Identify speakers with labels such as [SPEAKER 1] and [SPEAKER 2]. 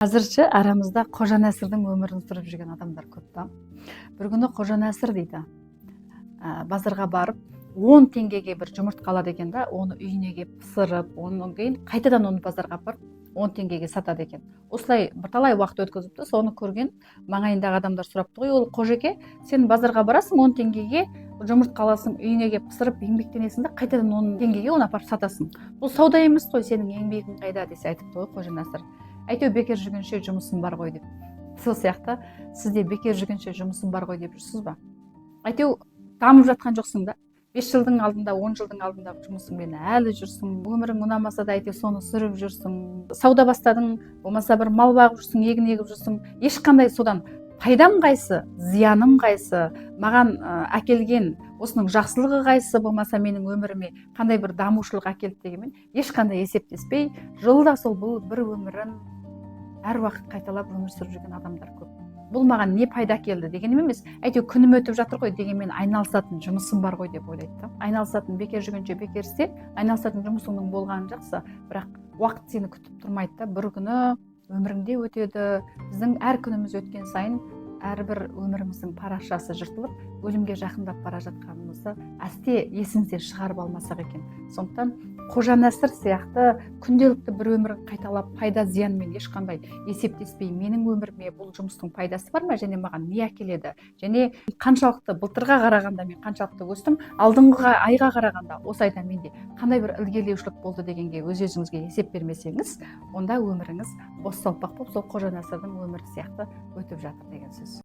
[SPEAKER 1] Әзірше арамызда Қожа Нәсірдің өмірін сүріп жүрген адамдар көп та. Бір күні Қожа Нәсір дейді, базарға барып 10 теңгеге бір жұмыртқа алады екен да, оны үйіне келіп пісіріп, онан кейін қайтадан оны базарға апарып 10 теңгеге сатады екен. Осылай бірталай уақыт өткізіпті, соны көрген маңайындағы адамдар сұрапты ғой, ол қожеке, сен базарға барасың 10 теңгеге жұмыртқа аласың, үйіңе келіп пісіріп, еңбектенесің де қайтадан 10 теңгеге оны апарып сатасың. Бұл сауда емес қой, сенің еңбегің қайда десе айтыпты ғой Қожа Нәсір. Әйтеу бекер жүргенше жұмысым бар ғой деп. Сол сияқты сізде бекер жүргенше жұмысым бар ғой деп жүрсіз ба? Әйтеу дамып жатқан жоқсың да. 5 жылдың алдында, 10 жылдың алдында жұмысыңмен әлі жүрсің. Өмірің ұнамаса да әйтеу соны сүріп жүрсің. Сауда бастадың, болмаса бір мал бағып жүрсің, егін егіп жүрсің. Ешқандай содан пайдам қайсы, зияным қайсы, маған әкелген осының жақсылығы қайсы, болмаса менің өміріме қандай бір дамушылық әкелді дегенмен ешқандай есептеспей, жылда сол бұл бір өмірін әр уақыт қайталап өмір сүріп жүрген адамдар көп. Бұл маған не пайда әкелді дегенім емес, әйтеу күнім өтіп жатыр ғой дегенмен айналысатын жұмысым бар ғой деп ойлайды да. Айналысатын бекер жүргенше бекер істе, айналысатын жұмысыңның болғаны жақсы, бірақ уақыт сені күтіп тұрмайды да, бір күні өміріңде өтеді. Біздің әр күніміз өткен сайын әрбір өміріміздің парақшасы жыртылып, өлімге жақындап бара жатқанымызды әсте есімізден шығарып алмасақ екен. Сондықтан Қожа Нәсір сияқты күнделікті бір өмірін қайталап, пайда зиянмен ешқандай есептеспей, менің өміріме бұл жұмыстың пайдасы бар ма, және маған не әкеледі, және қаншалықты былтырға қарағанда мен қаншалықты өстім, алдыңғы айға қарағанда осы айда менде қандай бір ілгерілеушілік болды дегенге өз-өзіңізге есеп бермесеңіз, онда өміріңіз бос салпақ болып сол Қожа Нәсірдің өмірі сияқты өтіп жатыр деген сөз.